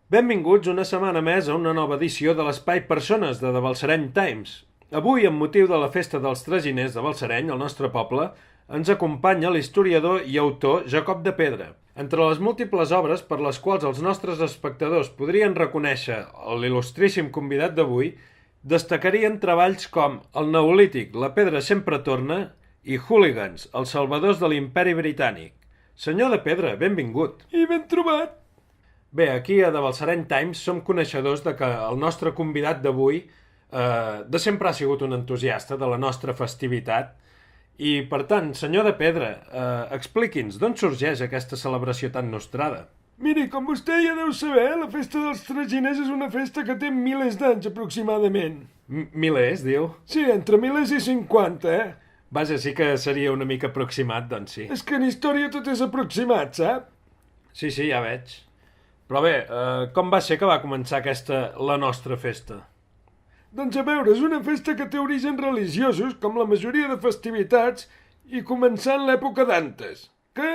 Benvinguts una setmana més a una nova edició de l'Espai Persones de Balsareny Times. Avui, amb motiu de la festa dels traginers de Balsareny, al nostre poble, ens acompanya l'historiador i autor Jacob de Pedra. Entre les múltiples obres per les quals els nostres espectadors podrien reconèixer l'il·lustríssim convidat d'avui, destacarien treballs com El Neolític, La pedra sempre torna i Hooligans, els salvadors de l'imperi britànic. Senyor de Pedra, benvingut. I ben trobat. Bé, aquí a The Balsareny Times som coneixedors de que el nostre convidat d'avui de sempre ha sigut un entusiasta de la nostra festivitat i, per tant, senyor de Pedra, expliqui'ns d'on sorgeix aquesta celebració tan nostrada. Miri, com vostè ja deu saber, la festa dels traginers és una festa que té milers d'anys aproximadament. Milers, diu? Sí, entre milers i 50, Vaja, sí que seria una mica aproximat, doncs sí. És que en història tot és aproximat, sap? Sí, ja veig. Però bé, com va ser que va començar la nostra festa? Doncs a veure, és una festa que té orígens religiosos, com la majoria de festivitats, i començant l'època d'antes. Que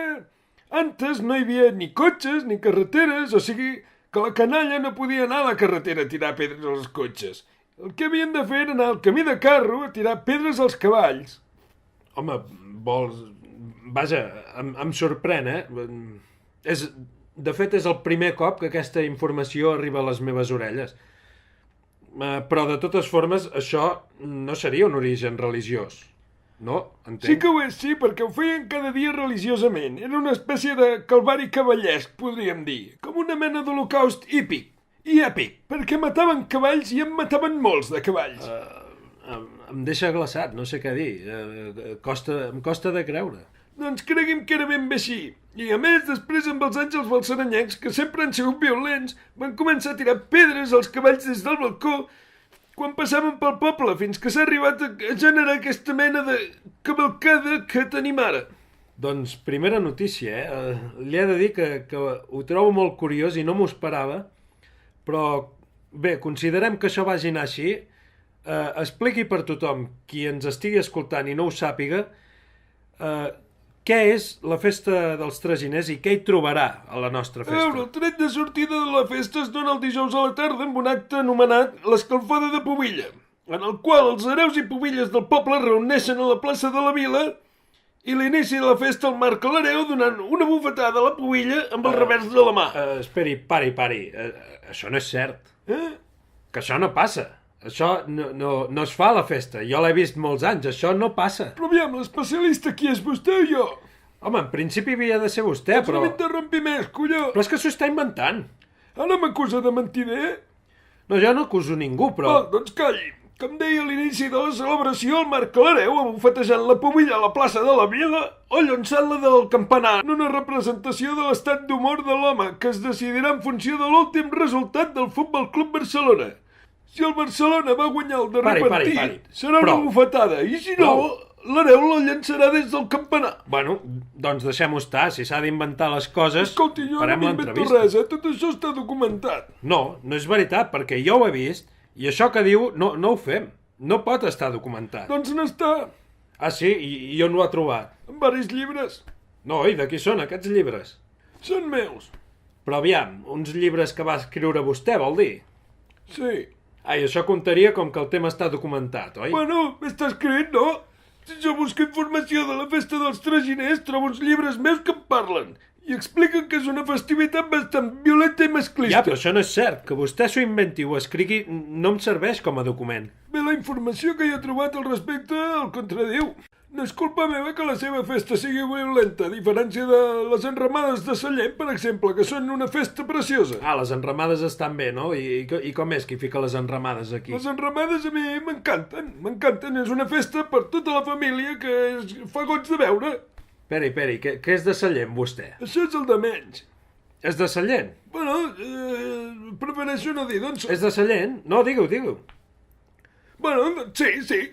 antes no hi havia ni cotxes ni carreteres, o sigui que la canalla no podia anar a la carretera a tirar pedres als cotxes. El que havien de fer era anar al camí de carro a tirar pedres als cavalls. Home, vols... Vaja, em sorprèn, De fet, és el primer cop que aquesta informació arriba a les meves orelles. Però, de totes formes, això no seria un origen religiós. No? Entenc? Sí que ho és, sí, perquè ho feien cada dia religiosament. Era una espècie de calvari cavallesc, podríem dir. Com una mena d'holocaust hípic. I èpic, perquè mataven cavalls i en mataven molts de cavalls. Em deixa glaçat, no sé què dir. Em costa de creure. Doncs cregui'm que era ben bé així. I a més, després amb els anys els balsarenyencs, que sempre han sigut violents, van començar a tirar pedres als cavalls des del balcó quan passaven pel poble, fins que s'ha arribat a generar aquesta mena de cavalcada que tenim ara. Doncs primera notícia, Li he de dir que ho trobo molt curiós i no m'ho esperava, però bé, considerem que això vagi anar així. Expliqui per tothom, qui ens estigui escoltant i no ho sàpiga, què és la festa dels traginers i què hi trobarà a la nostra festa? A veure, el tret de sortida de la festa es dona el dijous a la tarda amb un acte anomenat l'escalfada de pubilla, en el qual els hereus i pubilles del poble reuneixen a la plaça de la vila i l'inici de la festa el marca l'hereu donant una bufetada a la pubilla amb el revers de la mà. Esperi, pari. Això no és cert. Que això no passa. Això no es fa a la festa. Jo l'he vist molts anys. Això no passa. Però aviam, l'especialista qui és, vostè o jo? Home, en principi havia de ser vostè, però... No m'interrompi més, colló. Però és que s'ho està inventant. Ara m'acusa de mentider? No, jo no acuso ningú, però... Doncs calli. Com deia a l'inici de la celebració, el marca l'hereu abufetejant la pubilla a la plaça de la vila o llançant-la del campanar en una representació de l'estat d'humor de l'home que es decidirà en funció de l'últim resultat del Futbol Club Barcelona. Si el Barcelona va guanyar el darrer partit, serà una bufetada, i si no, l'hereu la llançarà des del campanar. Bueno, doncs deixem-ho estar. Si s'ha d'inventar les coses, escolti, jo no m'invento res, tot això està documentat. No és veritat, perquè jo ho he vist, i això que diu no ho fem. No pot estar documentat. Doncs n'està. Ah, sí? I on ho ha trobat? En varis llibres. No, i de qui són aquests llibres? Són meus. Però aviam, uns llibres que va escriure vostè, vol dir? Sí. I això comptaria com que el tema està documentat, oi? Bueno, està escrit, no? Si jo busco informació de la festa dels traginers, trobo uns llibres meus que em parlen i expliquen que és una festivitat bastant violenta i masclista. Ja, però això no és cert. Que vostè s'ho inventi o escrigui no em serveix com a document. Bé, la informació que hi ha trobat al respecte el contradiu. No és culpa meva que la seva festa sigui violenta, a diferència de les enramades de Sallent, per exemple, que són una festa preciosa. Ah, les enramades estan bé, no? I com és qui fica les enramades aquí? Les enramades a mi m'encanten. És una festa per tota la família que fa goig de veure. Esperi, què és de Sallent, vostè? Això és el de menys. És de Sallent? Bueno, prefereixo no dir, doncs... És de Sallent? No, digue-ho. Bueno, sí,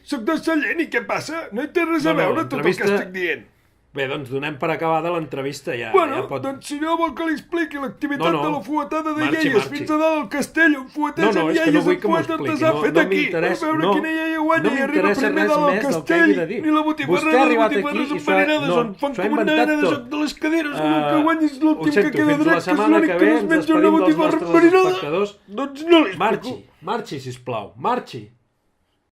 sóc de Sallent i què passa? No hi té res a veure tot el que estic dient. Bé, doncs donem per acabada l'entrevista, ja Bueno, pot... doncs si no vol que li expliqui l'activitat No. de la fuetada de Marxi, iaies marxi. fins a dalt del castell on fuetegen No, és que no iaies vull en que m'ho fueta expliqui. s'ha fet No aquí. m'interessa, A veure no. quina iaia guanya No i arriba m'interessa primer res dalt del més del que castell. hagi de dir. Ni la Vostè ha botifarra, arribat les aquí botifarres i enverinades no, on fan s'ho ha com una inventat mena de tot. joc de les cadires com el que guanyis Ho l'últim que sento, queda fins dret, la que és setmana l'únic que que ve no es ens menja una despedim dels botifarra nostres enverinada. espectadors. Doncs no li explico. Marxi, sisplau, marxi.